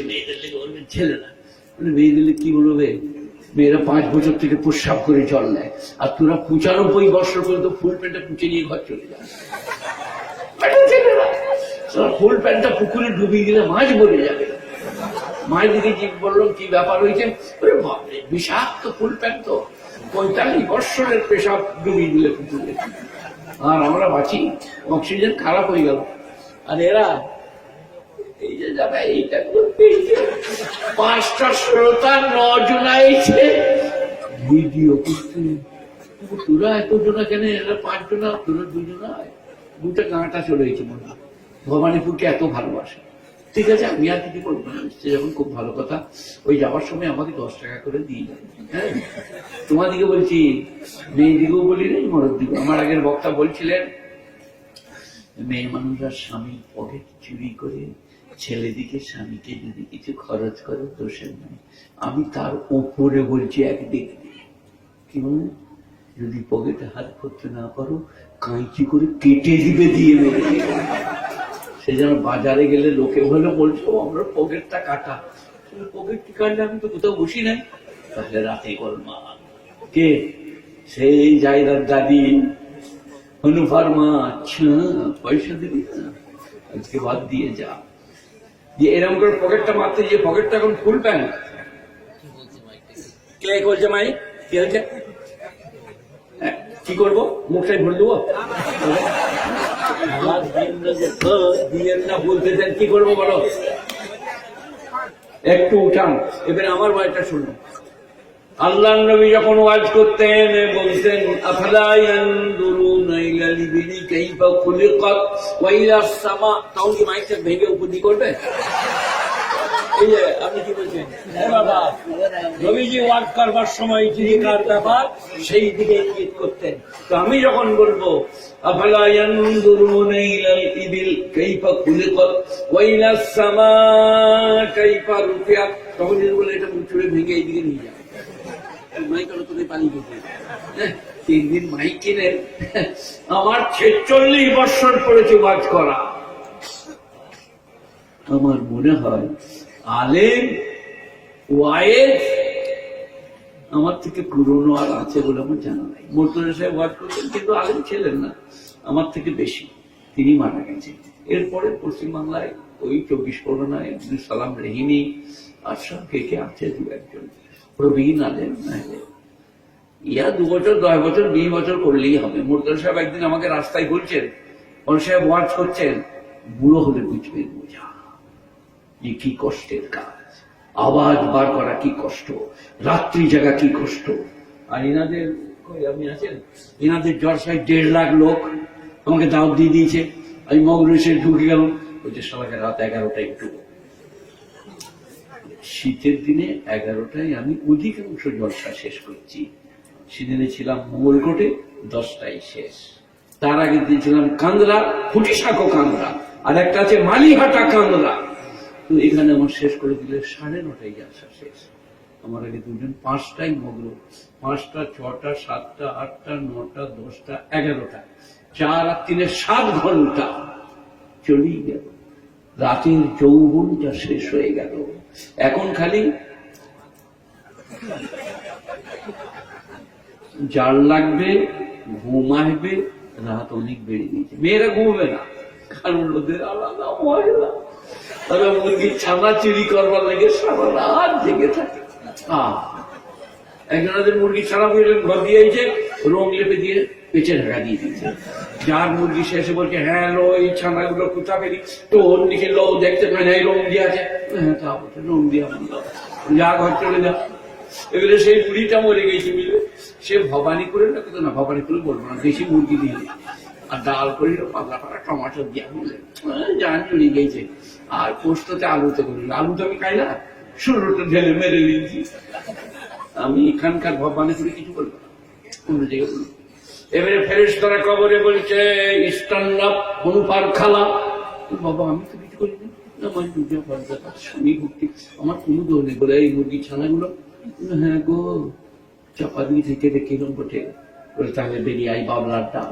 মেয়েদের লেগে বলবেন ছেলেরা, মেয়েদের লেগে কি বলবে, মেয়েরা 5 বছর থেকে প্রস্রাব করে জল নেয়, আর তোরা 95 বছর পর্যন্ত ফুল প্যান্টটা পুঁচে নিয়ে ঘর চলে যায়। ফুল প্যান্টটা পুকুরে ডুবিয়ে দিলে মাছ মরে যাবে। মায়ের দিকে কি বললাম কি ব্যাপার হয়েছে, বিষাক্ত ফুল প্যান্ট তো 45 বৎসরের পেশাব ডুবিয়ে দিলে পুকুরে, আর আমরা বাঁচি, অক্সিজেন খারাপ হয়ে গেল। আর এরা এই যে যাবে এইটা 5টা শ্রোতা 9 জন আইছে ভিডিও করতে, তোরা এত জনা কেন, এরা 5 জনা, তোরা 2 জনা, 2টা গাঁটা চলে গেছে মনে হয়, ভবানীপুরকে এত ভালোবাসে। ঠিক আছে, আমি আর কিছু করবো না, সে যখন খুব ভালো কথা, ওই যাওয়ার সময় আমাকে 10 টাকা করে দিয়ে যাবে। হ্যাঁ, তোমাদিকে বলছি, মেয়েদিকেও বলি নেই, মরদ দিকে। আমার আগের বক্তা বলছিলেন, মেয়ে মানুষরা স্বামী পকেট চুরি করে ছেলেদিকে স্বামীকে যদি কিছু খরচ করে দোষের নাই। আমি তার উপরে বলছি একদিক কি বলে, যদি পকেটে হাত করতে না পারো কাঁচি করে কেটে দিবে, দিয়ে মেরে দিবে। সে যেন বাজারে গেলে লোকে হলে বলছো আমরা পকেটটা কাটা, পকেটটি কাটলে আমি তো কোথাও বসি নাই, তাহলে রাতে গোলমা কে সেই জায়গার দাদি হনুফার মা, আচ্ছা পয়সা দিবি না, আজকে বাদ দিয়ে যা, যে এরকম করে পকেটটা মারতে, যে পকেটটা এখন ফুল প্যান্ট। কে বলছে মাই, কি হয়েছে, কি করবো, মুখটাই ভরে দেবো, বলতে চান কি করবো বলো, একটু উঠান। এবারে আমার বাড়িটা শুনুন। আল্লাহ নবী যখন ওয়াজ করতেন বলতেন, আফালা ইয়ানজুরুনা ইলাল ইবিলি কাইফা খুলিকাত ওয়া ইলাস সামা, তখন কি মাইকটা ভেঙে উপর দিকে করবে? এই যে আপনি কি বলছেন, হ্যাঁ বাবা, নবীজি ওয়াজ করবার সময় জীবিকার ব্যাপার সেই দিকে ইঙ্গিত করতেন। তো আমি যখন বলবো আফালা ইয়ানজুরুনা ইলাল ইবিল কাইফা খুলিকাত ওয়া ইলাস সামা কাইফা রুফিআত, তখন যদি বলে এটা মুচড়ে ভেঙে এইদিকে নিয়ে যাবে, মাইক তোকে পালিয়ে যেতে। 3 দিন মাইক কিনে আমার 46 বছর পড়েছে ওয়াজ করা। আমার মনে হয় আলেম ওয়াইজ আমার থেকে পুরনো আর আছে বলে আমার জানা নাই। মোর্তজা সাহেব ওয়াজ করতেন, কিন্তু আলেম ছিলেন না, আমার থেকে বেশি, তিনি মারা গেছেন। এরপরে পশ্চিমবাংলায় ওই 24 পরগনায় আব্দুল সালাম রহিমি আর সব কে কে আছে 2-1 জন প্রবীণ আলেম, ইয়া 2 বছর 10 বছর 20 বছর করলেই হবে। মোর্তজা সাহেব একদিন আমাকে রাস্তায় বলছেন, ওর সাহেব ওয়াজ করছেন, বুড়ো হলে বুঝবেন বোঝা যে কি কষ্টের কাজ, আওয়াজ বার করা কি কষ্ট, রাত্রি জাগা কি কষ্ট। আর এনাদের আপনি আছেন, এনাদের জলসায় 1.5 লাখ লোক আমাকে দাওয়াত দিয়ে দিয়েছে। আমি মগরেশে ঢুকে গেলাম, বলছে সবাইকে রাত 11টায় একটু, শীতের দিনে 11টায় আমি অধিকাংশ জলসা শেষ করছি। সেদিনে ছিলাম মঙ্গলকোটে, 10টায় শেষ। তার আগে দিয়েছিলাম কান্দরা, ফুটিসাঁকো কান্দরা, আর একটা আছে মালিহাটা কান্দরা। তো এখানে আমার শেষ করে দিলে 9:30টায় জলসা শেষ। আমার আগে 2 জন 5টায় মগ্ন, 5টা 6টা 7টা 8টা 9টা 10টা 11টা, 4 আর 3 7 ঘন্টা চলেই গেল। রাতের যৌবনটা শেষ হয়ে গেল। এখন খালি জাল লাগবে, ঘুম আসবে, রাত অনেক বেড়ে গেছে। মেয়েরা ঘুমবে না, কারণ ওদের আলাদা মহিলা, তবে মুরগির ছানা চুরি করবার লেগে সারা রাত জেগে থাকে। একজনের মুরগির ছানা ঘর দিয়েছে, রং লেপে দিয়ে পেঁচে ঢাকা দিয়ে দিয়েছে। যার মুরগি শেষে বলছে, হ্যাঁ লো এই ছানাগুলো কোথা পেরি, তো ওর দিকে লো দেখতে পায় না, এই রং দিয়ে আছে, হ্যাঁ তা বলছে রং দিয়ে যা ঘর চলে যা। এবারে সেই বুড়িটা মরে গেছে, বুঝলে, সে ভবানীপুরে না কোথাও, না ভবানীপুরে বলবো না, দেশি মুরগি দিয়ে আর ডাল করিল, পাতলা পাতা টমাটো দিয়া, বুঝলেন, জান চলে গেছে। আর পোস্ততে আলুতে করিল, আলু তো আমি খাই না, শুরুটা ঢেলে মেরে দিয়েছি। আমি এখানকার ভবানীপুরে কিছু বলবো না, অন্য জায়গায় বলবো। এবারে ফেরেশতারা কবরে বলছে, ইস্তাল্লাহ হনুফার খালা, বাবা আমি তো কিছু করি না, আমার দুটো স্বামী ভক্তি, আমার কোনো দোষ নেই। বলে এই মুরগি ছানাগুলো, হ্যাঁ গো চাপা দিয়ে থেকে দেখে বটে, তাহলে বেরিয়ে আই বাবলার ডাল।